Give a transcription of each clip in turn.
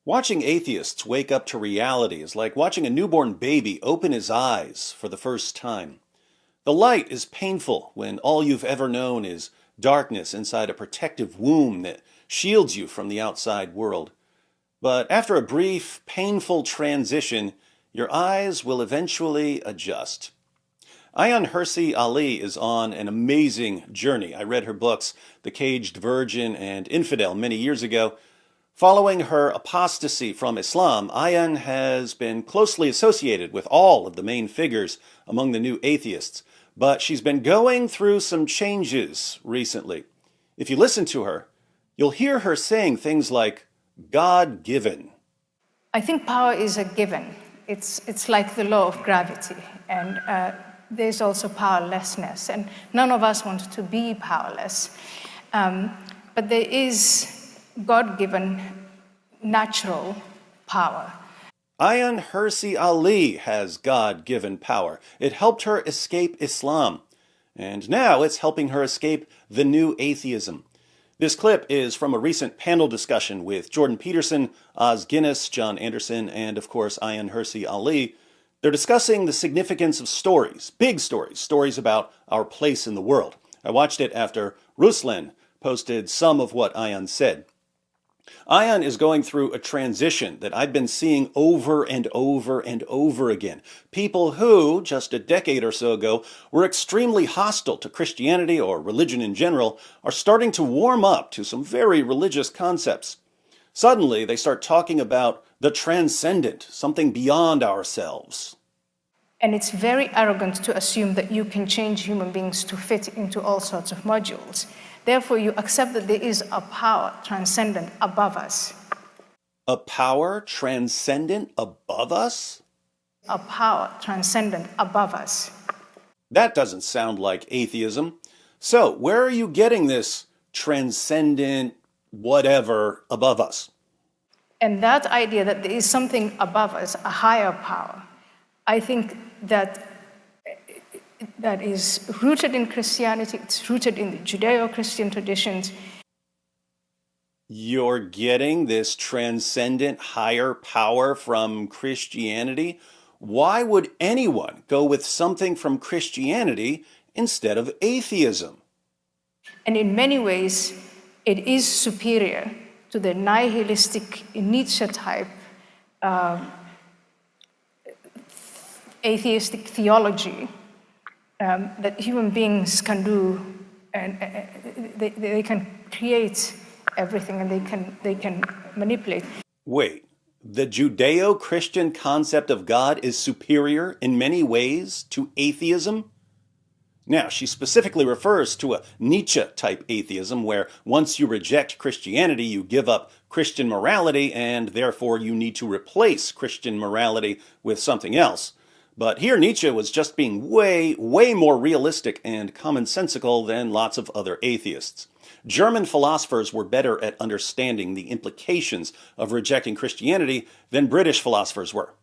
Watching atheists wake up to reality is like watching a newborn baby open his eyes for the first time. The light is painful when all you've ever known is darkness inside a protective womb that shields you from the outside world. But after a brief, painful transition, your eyes will eventually adjust. Ayaan Hirsi Ali is on an amazing journey. I read her books, The Caged Virgin and Infidel, many years ago. Following her apostasy from Islam, Ayaan has been closely associated with all of the main figures among the new atheists, but she's been going through some changes recently. If you listen to her, you'll hear her saying things like, God-given. I think power is a given. It's like the law of gravity, and there's also powerlessness, and none of us want to be powerless. But there is God-given natural power. Ayaan Hirsi Ali has God-given power. It helped her escape Islam, and now it's helping her escape the new atheism. This clip is from a recent panel discussion with Jordan Peterson, Os Guinness, John Anderson, and of course Ayaan Hirsi Ali. They're discussing the significance of stories, big stories, stories about our place in the world. I watched it after Ruslan posted some of what Ayaan said. Ayaan is going through a transition that I've been seeing over and over and over again. People who, just a decade or so ago, were extremely hostile to Christianity or religion in general are starting to warm up to some very religious concepts. Suddenly, they start talking about the transcendent, something beyond ourselves. And it's very arrogant to assume that you can change human beings to fit into all sorts of modules. Therefore, you accept that there is a power transcendent above us. A power transcendent above us? A power transcendent above us. That doesn't sound like atheism. So, where are you getting this transcendent whatever above us? And that idea that there is something above us, a higher power, I think that is rooted in Christianity, it's rooted in the Judeo-Christian traditions. You're getting this transcendent higher power from Christianity? Why would anyone go with something from Christianity instead of atheism? And in many ways, it is superior to the nihilistic Nietzsche type atheistic theology that human beings can do, and they can create everything, and they can manipulate. Wait, the Judeo-Christian concept of God is superior in many ways to atheism? Now, she specifically refers to a Nietzsche-type atheism where once you reject Christianity, you give up Christian morality, and therefore you need to replace Christian morality with something else. But here Nietzsche was just being way more realistic and commonsensical than lots of other atheists. German philosophers were better at understanding the implications of rejecting Christianity than British philosophers were.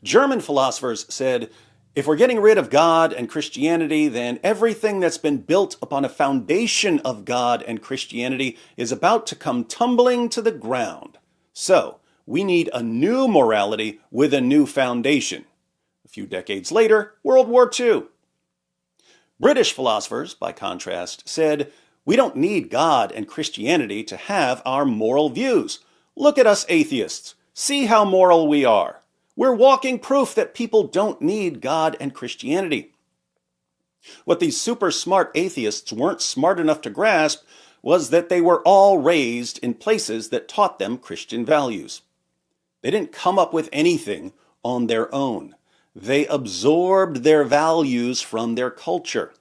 German philosophers said, if we're getting rid of God and Christianity, then everything that's been built upon a foundation of God and Christianity is about to come tumbling to the ground. So, we need a new morality with a new foundation. A few decades later, World War II. British philosophers, by contrast, said, we don't need God and Christianity to have our moral views. Look at us atheists. See how moral we are. We're walking proof that people don't need God and Christianity. What these super smart atheists weren't smart enough to grasp was that they were all raised in places that taught them Christian values. They didn't come up with anything on their own. They absorbed their values from their culture.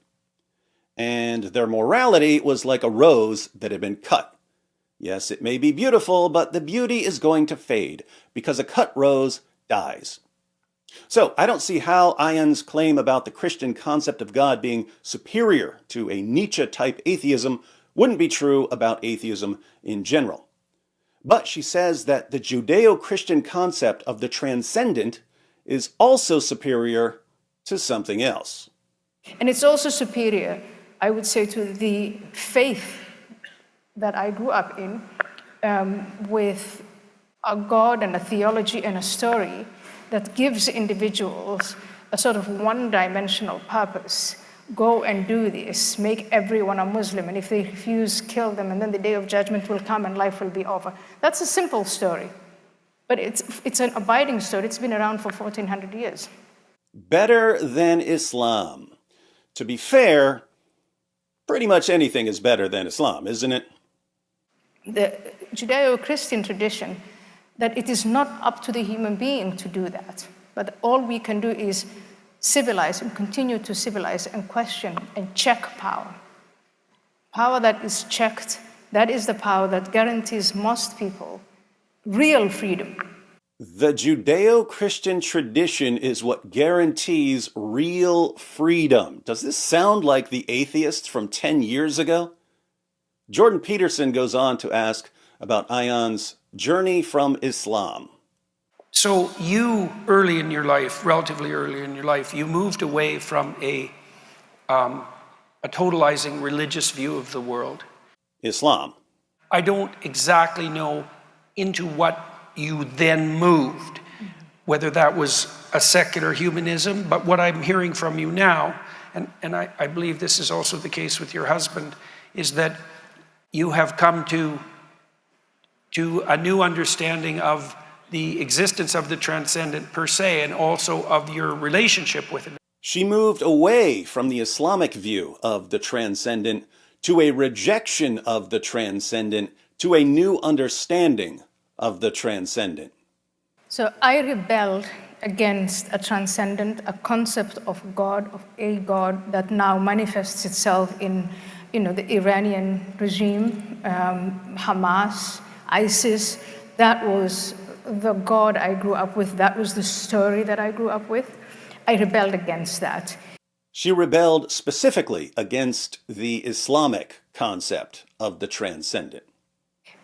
And their morality was like a rose that had been cut. Yes, it may be beautiful, but the beauty is going to fade because a cut rose dies. So I don't see how Ayaan's claim about the Christian concept of God being superior to a Nietzsche-type atheism wouldn't be true about atheism in general. But she says that the Judeo-Christian concept of the transcendent is also superior to something else. And it's also superior, I would say, to the faith that I grew up in, with a God and a theology and a story that gives individuals a sort of one-dimensional purpose. Go and do this, make everyone a Muslim, and if they refuse, kill them, and then the day of judgment will come and life will be over. That's a simple story, but it's an abiding story. It's been around for 1400 years. Better than Islam. To be fair, pretty much anything is better than Islam, isn't it? The Judeo-Christian tradition, that it is not up to the human being to do that, but all we can do is civilize and continue to civilize and question and check power. Power that is checked, that is the power that guarantees most people real freedom. The Judeo-Christian tradition is what guarantees real freedom. Does this sound like the atheists from 10 years ago? Jordan Peterson goes on to ask about Ayaan's journey from Islam. So you, early in your life, relatively early in your life, you moved away from a totalizing religious view of the world. Islam. I don't exactly know into what you then moved, whether that was a secular humanism, but what I'm hearing from you now, and I believe this is also the case with your husband, is that you have come to a new understanding of the existence of the transcendent per se, and also of your relationship with it. She moved away from the Islamic view of the transcendent to a rejection of the transcendent, to a new understanding of the transcendent. So I rebelled against a transcendent, a concept of God, of a God that now manifests itself in, the Iranian regime, Hamas, ISIS. That was the God I grew up with. That was the story that I grew up with. I rebelled against that. She rebelled specifically against the Islamic concept of the transcendent.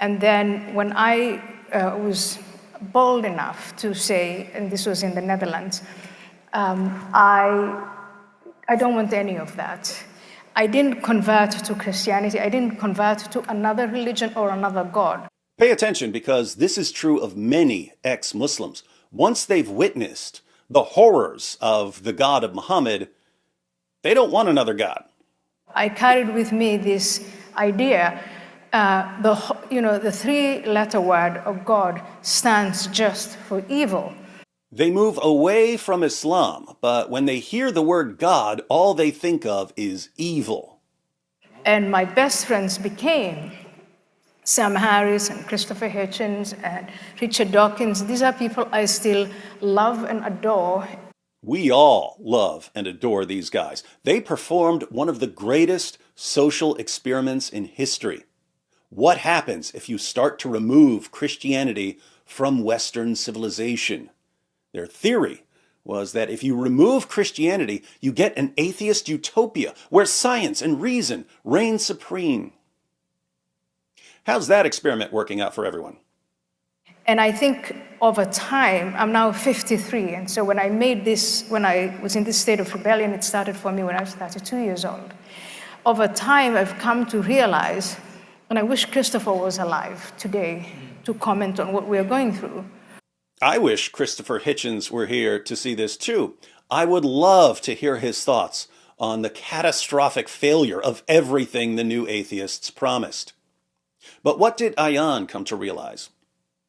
And then when I was bold enough to say, and this was in the Netherlands, I don't want any of that. I didn't convert to Christianity. I didn't convert to another religion or another God. Pay attention, because this is true of many ex-Muslims. Once they've witnessed the horrors of the God of Muhammad, they don't want another God. I carried with me this idea, the three-letter word of God stands just for evil. They move away from Islam, but when they hear the word God, all they think of is evil. And my best friends became Sam Harris and Christopher Hitchens and Richard Dawkins. These are people I still love and adore. We all love and adore these guys. They performed one of the greatest social experiments in history. What happens if you start to remove Christianity from Western civilization? Their theory was that if you remove Christianity, you get an atheist utopia where science and reason reign supreme. How's that experiment working out for everyone? And I think over time, I'm now 53, and so when I was in this state of rebellion, it started for me when I was 32 years old. Over time, I've come to realize, and I wish Christopher was alive today to comment on what we're going through. I wish Christopher Hitchens were here to see this too. I would love to hear his thoughts on the catastrophic failure of everything the new atheists promised. But what did Ayaan come to realize?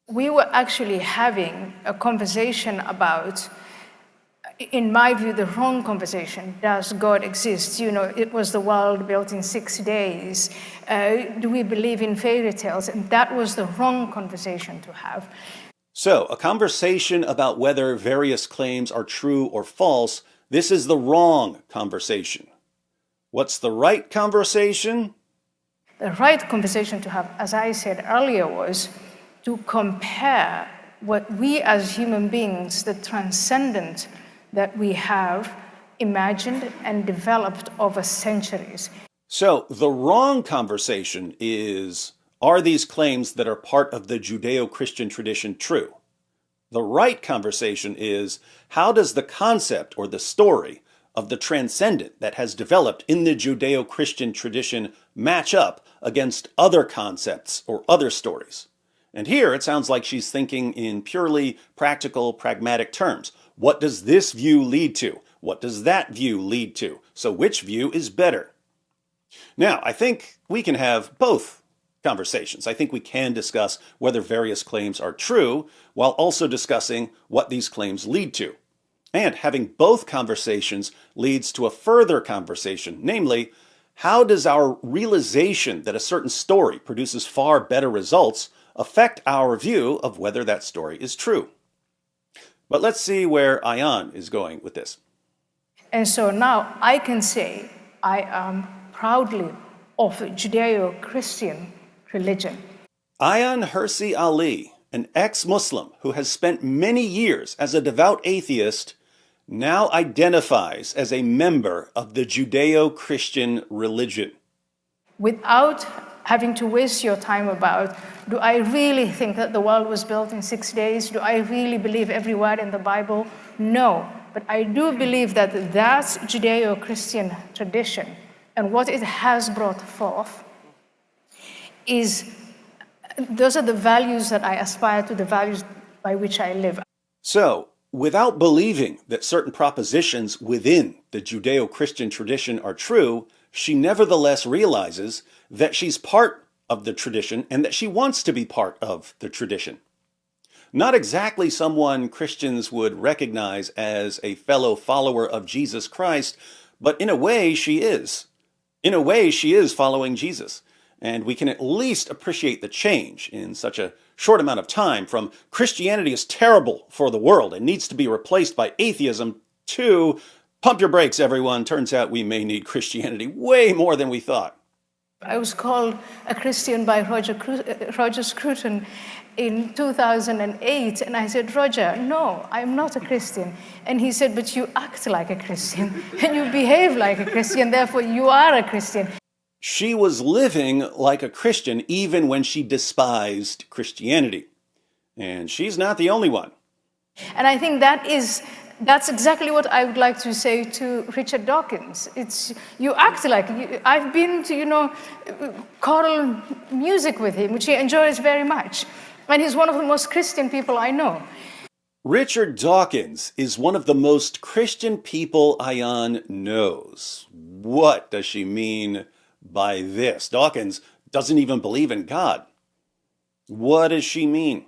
We were actually having a conversation about, in my view, the wrong conversation. Does God exist? It was the world built in 6 days. Do we believe in fairy tales? And that was the wrong conversation to have. So, a conversation about whether various claims are true or false, this is the wrong conversation. What's the right conversation? The right conversation to have, as I said earlier, was to compare what we as human beings, the transcendent that we have imagined and developed over centuries. So the wrong conversation is, are these claims that are part of the Judeo-Christian tradition true? The right conversation is, how does the concept or the story of the transcendent that has developed in the Judeo-Christian tradition match up against other concepts or other stories? And here it sounds like she's thinking in purely practical, pragmatic terms. What does this view lead to? What does that view lead to? So which view is better? Now, I think we can have both conversations. I think we can discuss whether various claims are true while also discussing what these claims lead to. And having both conversations leads to a further conversation, namely, how does our realization that a certain story produces far better results affect our view of whether that story is true? But let's see where Ayaan is going with this. And so now I can say I am proudly of the Judeo-Christian religion. Ayaan Hirsi Ali, an ex-Muslim who has spent many years as a devout atheist, now identifies as a member of the Judeo-Christian religion. Without having to waste your time about, do I really think that the world was built in 6 days? Do I really believe every word in the Bible? No, but I do believe that that's Judeo-Christian tradition, and what it has brought forth is, those are the values that I aspire to, the values by which I live. So, without believing that certain propositions within the Judeo-Christian tradition are true, she nevertheless realizes that she's part of the tradition and that she wants to be part of the tradition. Not exactly someone Christians would recognize as a fellow follower of Jesus Christ, but in a way she is. In a way she is following Jesus. And we can at least appreciate the change in such a short amount of time from Christianity is terrible for the world and needs to be replaced by atheism to pump your brakes, everyone. Turns out we may need Christianity way more than we thought. I was called a Christian by Roger Scruton in 2008, and I said, Roger, no, I'm not a Christian. And he said, but you act like a Christian, and you behave like a Christian, therefore you are a Christian. She was living like a Christian even when she despised Christianity. And she's not the only one. And I think that's exactly what I would like to say to Richard Dawkins. It's, you act like, I've been to, choral music with him, which he enjoys very much. And he's one of the most Christian people I know. Richard Dawkins is one of the most Christian people Ayaan knows. What does she mean by this? Dawkins doesn't even believe in God. What does she mean?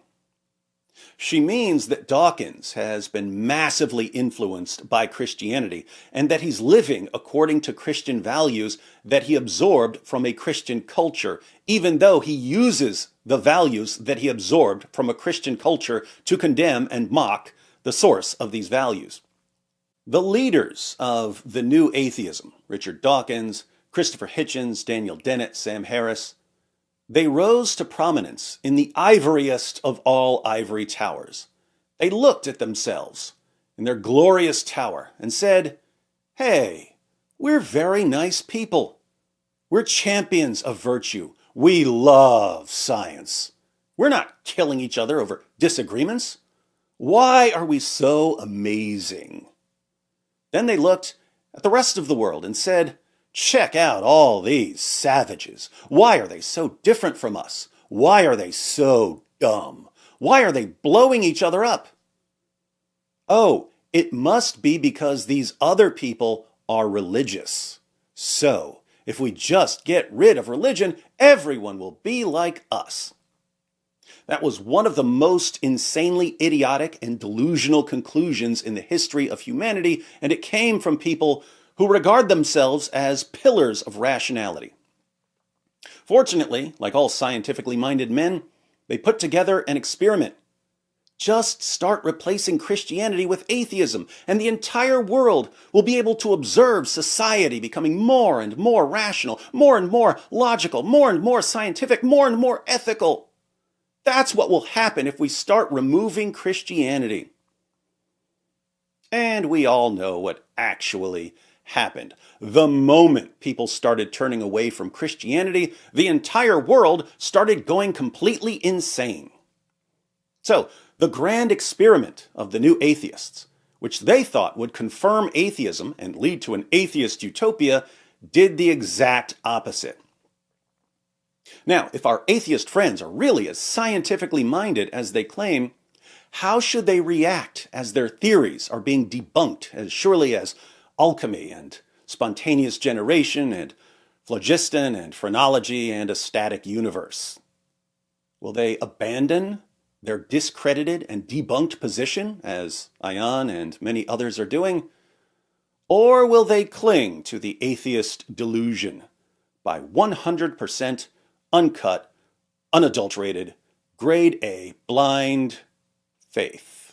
She means that Dawkins has been massively influenced by Christianity and that he's living according to Christian values that he absorbed from a Christian culture, even though he uses the values that he absorbed from a Christian culture to condemn and mock the source of these values. The leaders of the new atheism, Richard Dawkins, Christopher Hitchens, Daniel Dennett, Sam Harris, they rose to prominence in the ivoriest of all ivory towers. They looked at themselves in their glorious tower and said, hey, we're very nice people. We're champions of virtue. We love science. We're not killing each other over disagreements. Why are we so amazing? Then they looked at the rest of the world and said, check out all these savages. Why are they so different from us? Why are they so dumb? Why are they blowing each other up? Oh, it must be because these other people are religious. So, if we just get rid of religion, everyone will be like us. That was one of the most insanely idiotic and delusional conclusions in the history of humanity, and it came from people who regard themselves as pillars of rationality. Fortunately, like all scientifically minded men, they put together an experiment. Just start replacing Christianity with atheism, and the entire world will be able to observe society becoming more and more rational, more and more logical, more and more scientific, more and more ethical. That's what will happen if we start removing Christianity. And we all know what actually happened. The moment people started turning away from Christianity, the entire world started going completely insane. So, the grand experiment of the new atheists, which they thought would confirm atheism and lead to an atheist utopia, did the exact opposite. Now, if our atheist friends are really as scientifically minded as they claim, how should they react as their theories are being debunked as surely as alchemy and spontaneous generation and phlogiston and phrenology and a static universe? Will they abandon their discredited and debunked position, as Ayaan and many others are doing? Or will they cling to the atheist delusion by 100% uncut, unadulterated, grade A, blind faith?